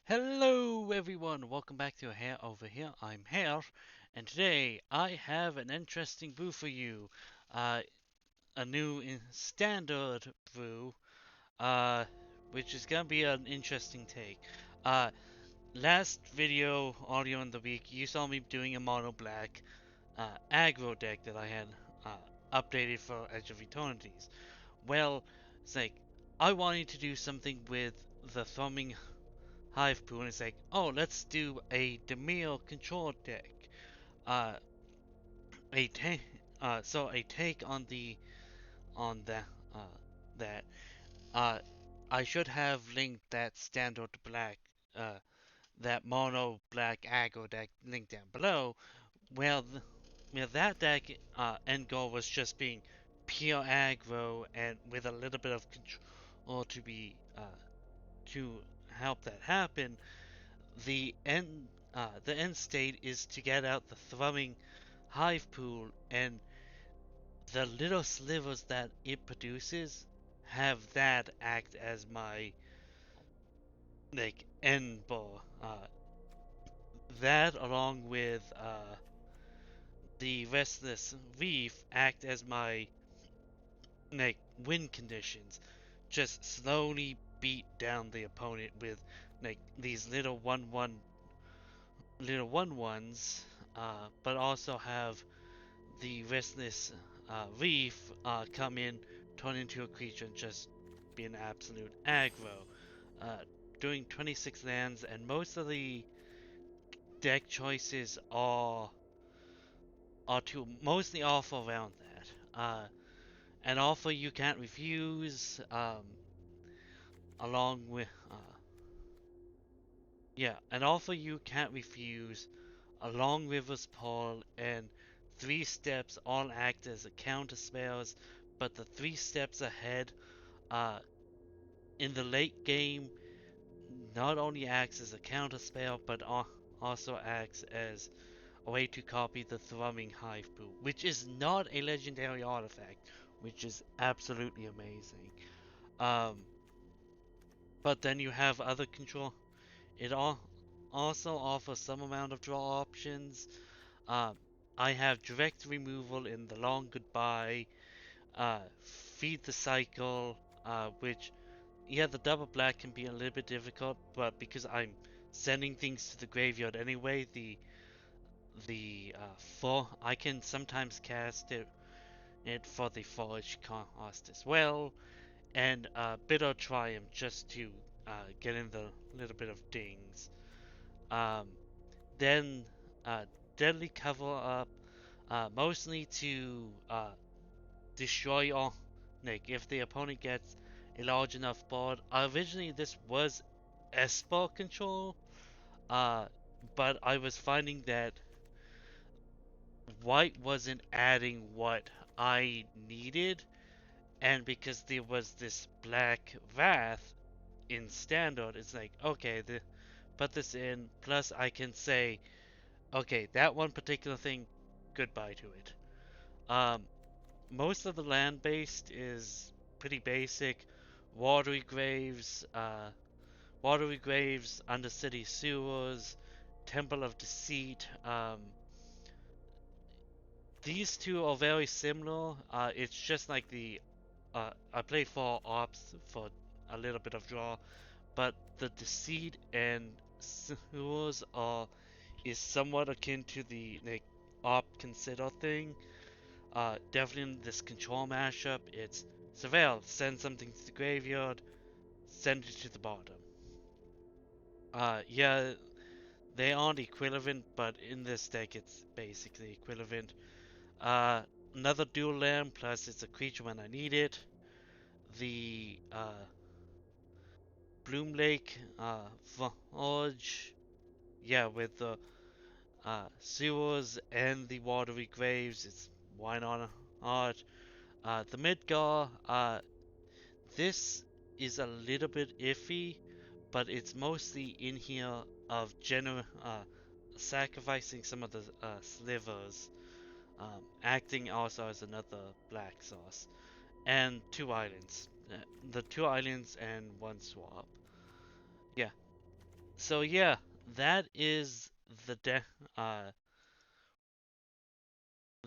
Hello everyone, welcome back to Hare over here. I'm Hare, and today I have an interesting brew for you. Uh, a new standard brew, uh, which is gonna be an interesting take. Uh, Last video, audio in the week, you saw me doing a mono black aggro deck that I had updated for Edge of Eternities. Well, it's like I wanted to do something with the thrumming Hivepool, and it's like, oh, let's do a Dimir control deck. Uh, a take, so a take on the uh, that uh, I should have linked that standard black, uh, that mono black aggro deck linked down below. Well, that deck end goal was just being pure aggro and with a little bit of control to help that happen. The end state is to get out the thrumming Hivepool, and the little slivers that it produces have that act as my like end ball. That along with the restless reef act as my like win conditions. Just slowly beat down the opponent with like these little one ones, but also have the restless reef come in, turn into a creature, and just be an absolute aggro. Uh, Doing 26 lands, and most of the deck choices are to mostly offer around that. An offer you can't refuse, along with an offer you can't refuse, a long river's pull, and three steps all act as a counter spells, but the three steps ahead uh, in the late game not only acts as a counter spell, but also acts as a way to copy the Thrumming Hivepool, which is not a legendary artifact, which is absolutely amazing. Um, but then you have other control. It also offers some amount of draw options. Uh, I have direct removal in the Long Goodbye, uh, Feed the Cycle, which, yeah, the double black can be a little bit difficult, but because I'm sending things to the graveyard anyway, for I can sometimes cast it for the forage cost as well, and Bitter Triumph just to get in the little bit of dings. Um, then Deadly Cover Up, mostly to destroy all. Like if the opponent gets a large enough board. Originally, this was Esper control, uh, but I was finding that white wasn't adding what I needed, and because there was this black wrath in standard, it's like okay, put this in. Plus, I can say okay, that one particular thing, goodbye to it. Um, Most of the land based is pretty basic. Watery graves, undercity sewers, temple of deceit. These two are very similar. It's just like I play four ops for a little bit of draw, but the deceit and sewers are is somewhat akin to the like op consider thing. Definitely in this control mashup, it's surveil, send something to the graveyard, send it to the bottom. Yeah, they aren't equivalent, but in this deck it's basically equivalent. Uh, Another dual land, plus it's a creature when I need it. The Bloom Lake, Forge, yeah, with the sewers and the watery graves, it's why not art. The Midgar, this is a little bit iffy, but it's mostly in here of sacrificing some of the slivers, acting also as another black sauce, and two islands. The two islands and one swap. Yeah. So yeah, that is the deck.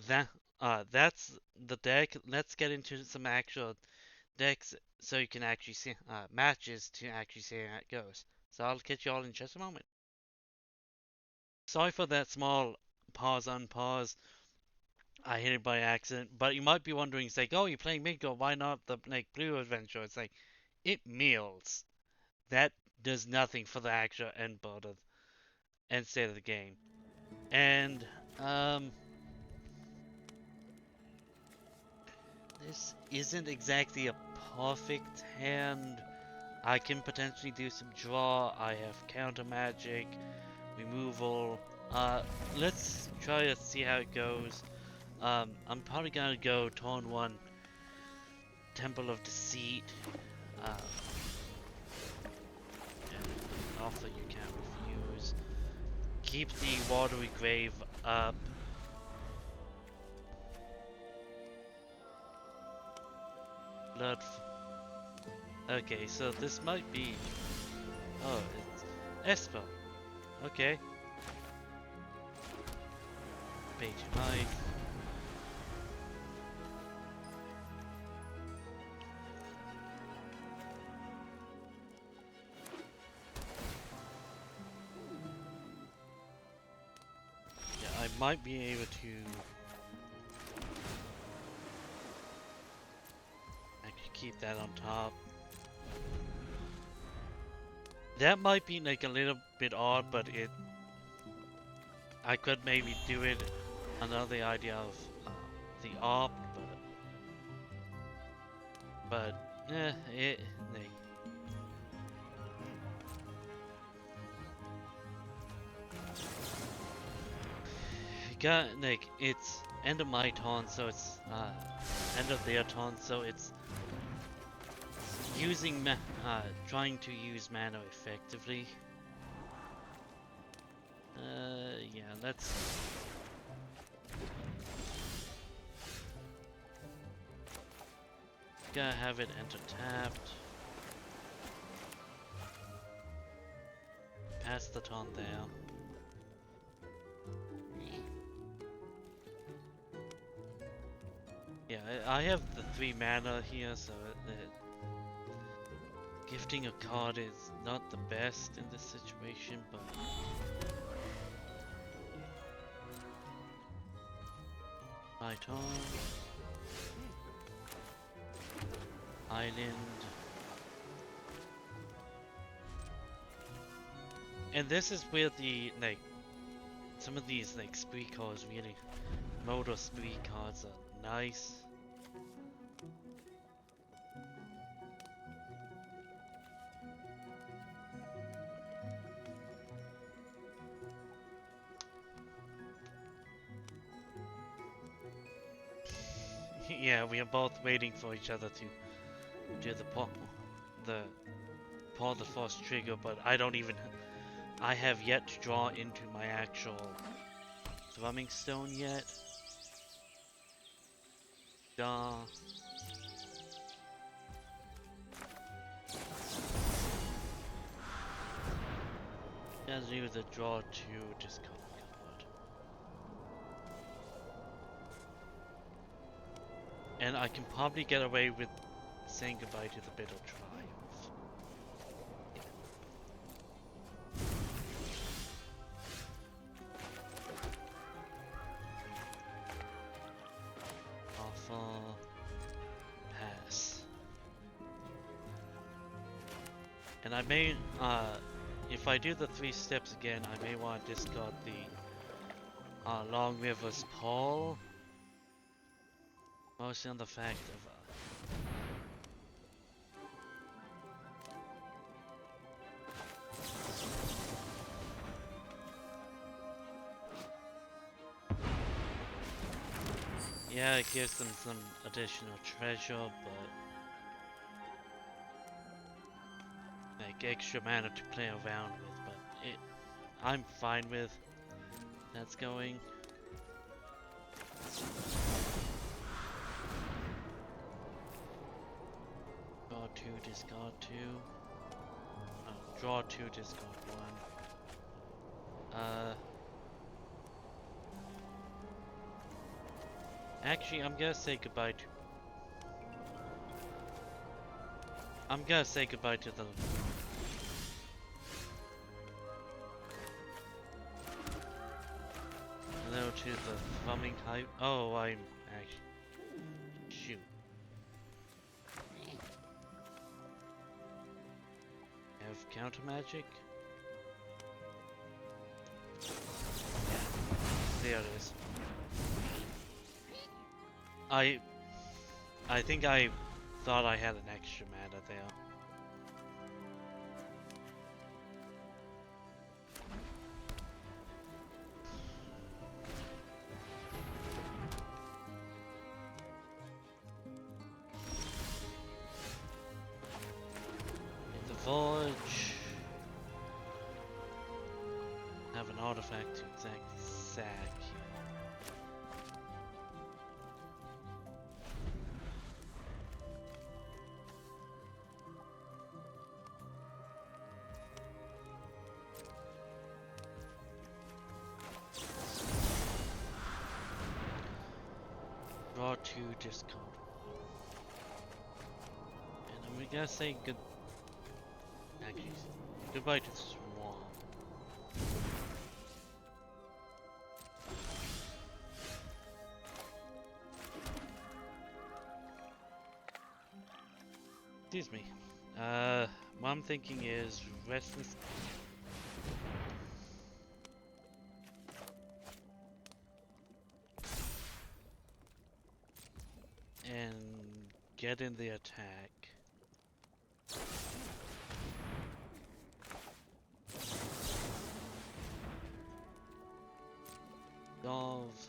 That that's the deck. Let's get into some actual decks so you can actually see matches to actually see how it goes. So I'll catch you all in just a moment. Sorry for that small pause unpause. I hit it by accident, but you might be wondering, it's like, oh, you're playing Midgard, why not the like Blue Adventure? It's like it meals. That does nothing for the actual end state of the game. And um, this isn't exactly a perfect hand. I can potentially do some draw. I have counter magic, removal. Uh, let's try to see how it goes. I'm probably gonna go turn one, Temple of Deceit. Uh, and offer you can't refuse. Keep the watery grave up. Blood. Okay, so this might be. Oh, it's Esper. Okay. Page life. Yeah, I might be able to actually keep that on top. That might be like a little bit odd, but I could maybe do it. Another idea of the op, but like, got like it's end of my turn, so it's end of their turn, so it's using trying to use mana effectively. Yeah, let's. Gotta have it enter tapped. Pass the turn there. Yeah, I have the 3 mana here, so gifting a card is not the best in this situation, but my turn. Island. And this is where the like some of these like spree cards really motor spree cards are nice. Yeah, we are both waiting for each other to do the pull the first trigger, but I have yet to draw into my actual thrumming stone yet. Duh. Let's do the draw 2 discard card. And I can probably get away with saying goodbye to the Bitter Triumph. Offer. Pass. And I may, if I do the 3 steps again, I may want to discard the Long River's Paul. Mostly on the fact of yeah, it gives them some additional treasure, but like extra mana to play around with, but I'm fine with that's going. Discard 2. Oh, Draw 2, discard 1. Actually, I'm gonna say goodbye to... I'm gonna say goodbye to the... Hello to the thumbing hype. Oh, I'm actually... Shoot. Have counter magic? Yeah, there it is. I think I thought I had an extra mana there. In the Forge, have an artifact to exact sack. Draw 2, discard 1. And I'm gonna say good. Actually, goodbye to the Swamp. Excuse me. What I'm thinking is Restless. And get in the attack. Solve.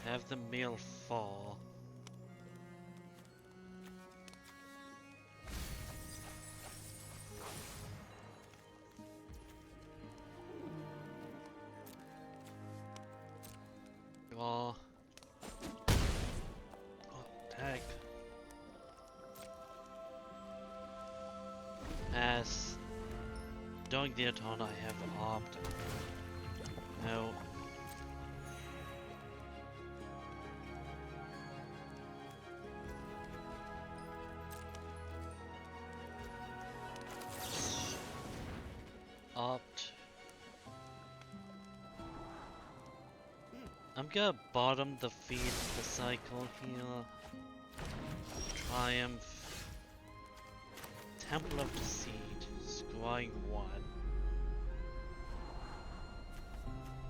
Have the meal fall. Draw. Oh, tag. Pass. During the turn I have opt. No. Opt. I'm gonna bottom the feed of the cycle here. Triumph. Temple of Deceit. Scrying 1.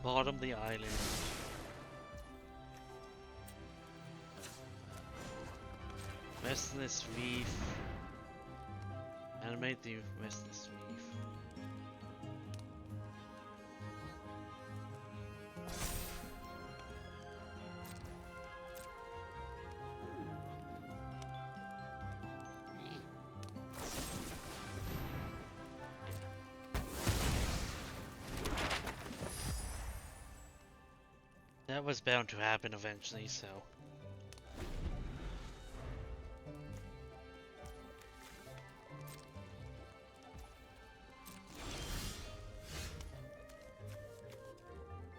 Bottom the island. Restless Reef. Animate the Restless Reef. That was bound to happen eventually, so...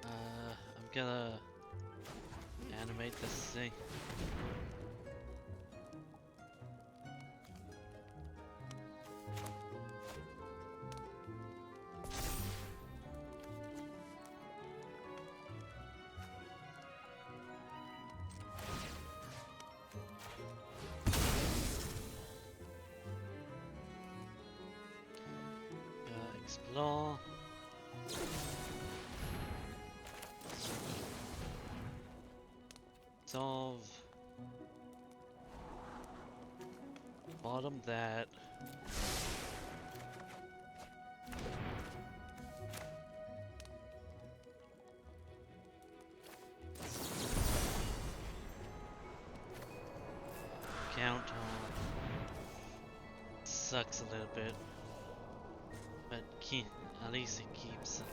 I'm gonna animate this thing. Explore. Solve. Bottom that. Count on. Sucks a little bit. But at least it keeps.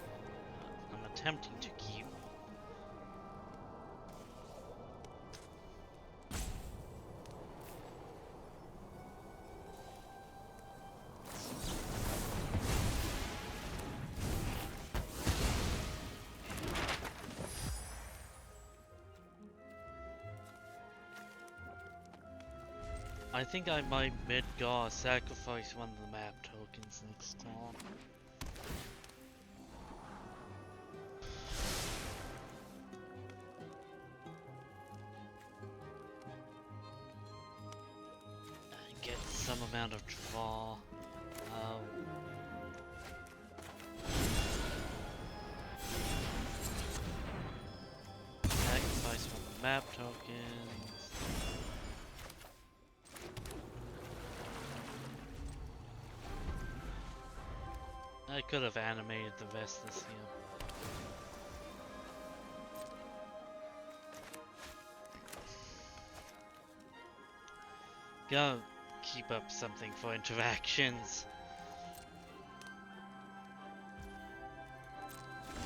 I'm gonna attempting to keep. I think I might mid-gar sacrifice one of the map tokens next time. And get some amount of draw. Sacrifice one of the map tokens. I could have animated the Vestas here. Gotta keep up something for interactions.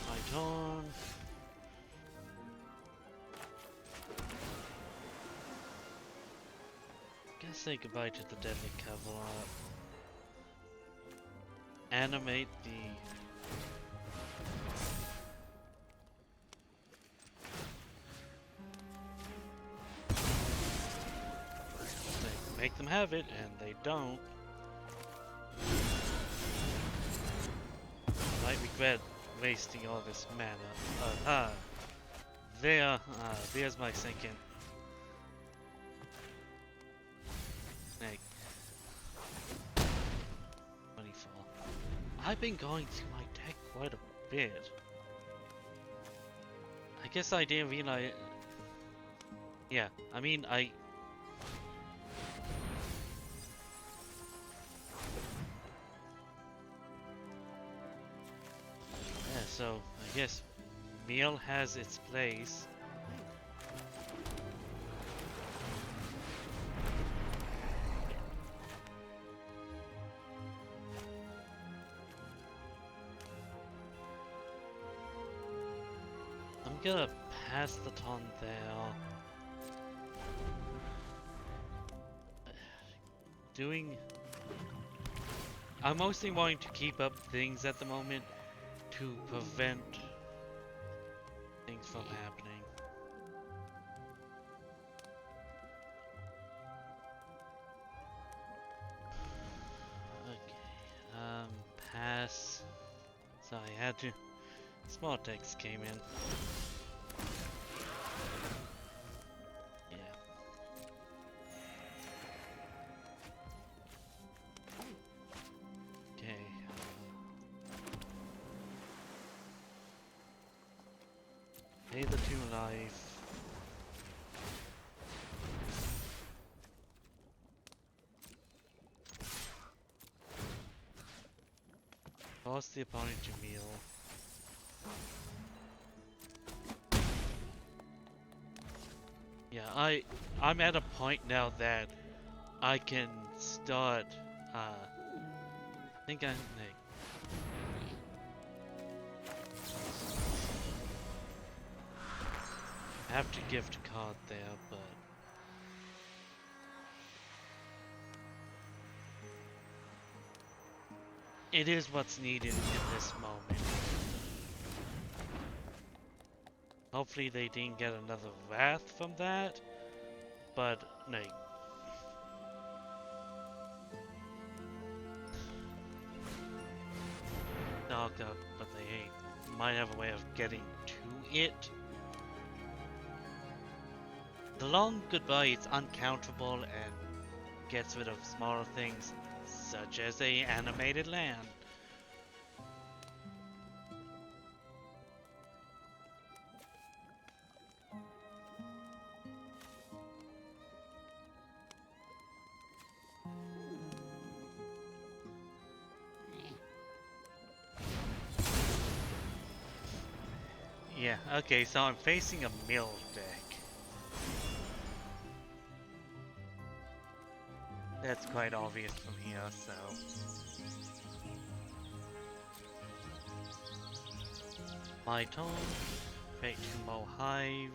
My turn. Guess say goodbye to the deadly cover-up. Animate the make them have it, and they don't. Might regret wasting all this mana. There's my second. Snake. 24. I've been going through my deck quite a bit. I guess I didn't realize. Yeah, I mean, yeah, so I guess meal has its place. I'm gonna pass the ton there. I'm mostly wanting to keep up things at the moment to prevent things from happening. Okay, pass. So I had to. Small text came in. Pay the 2 life. Force the opponent to meal. Yeah, I'm at a point now that I can start I think I have to gift a card there, but it is what's needed in this moment. Hopefully they didn't get another wrath from that, but no. Knocked out, but they might have a way of getting to it. The long goodbye is uncounterable and gets rid of smaller things, such as a animated land. Yeah, okay, so I'm facing a mill deck. That's quite obvious from here, so... My turn. Create 2 more hives.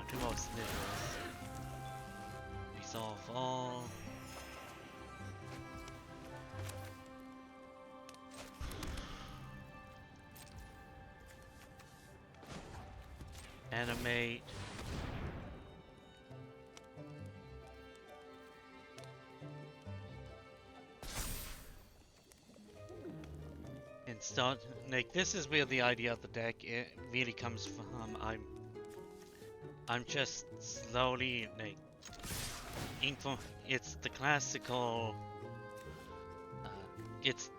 2 more slivers. Resolve all. Animate. And start, like, this is where the idea of the deck it really comes from. I'm just slowly, like, it's the classical, uh, it's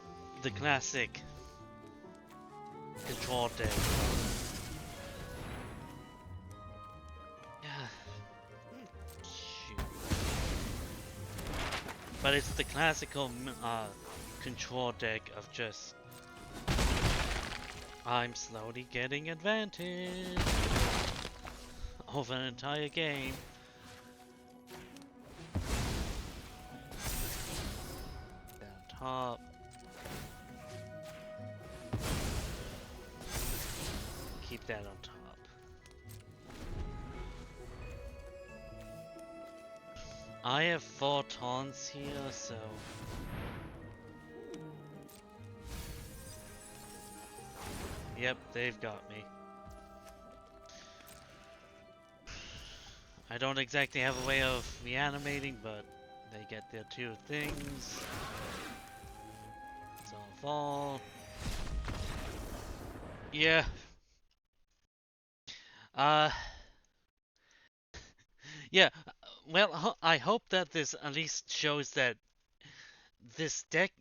the classic control deck. Yeah. Shoot. But it's the classical control deck of just I'm slowly getting advantage over an entire game. Down top. Keep that on top. I have 4 taunts here, so yep, they've got me. I don't exactly have a way of reanimating, but they get their 2 things. Resolve all. Yeah. Uh. Yeah. Well, I hope that this at least shows that this deck,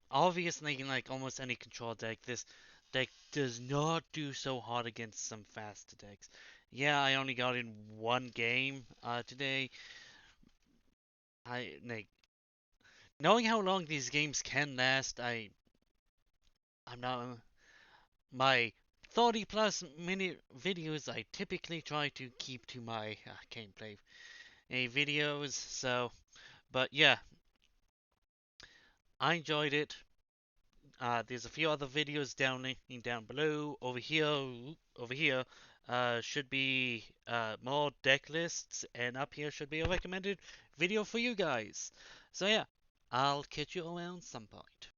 obviously, like almost any control deck, this deck does not do so hard against some faster decks. Yeah, I only got in 1 game today. I like knowing how long these games can last. I'm not my 30 plus minute videos. I typically try to keep to my gameplay videos. So, but yeah, I enjoyed it. There's a few other videos down below. Over here, should be more deck lists, and up here should be a recommended video for you guys. So yeah, I'll catch you around some point.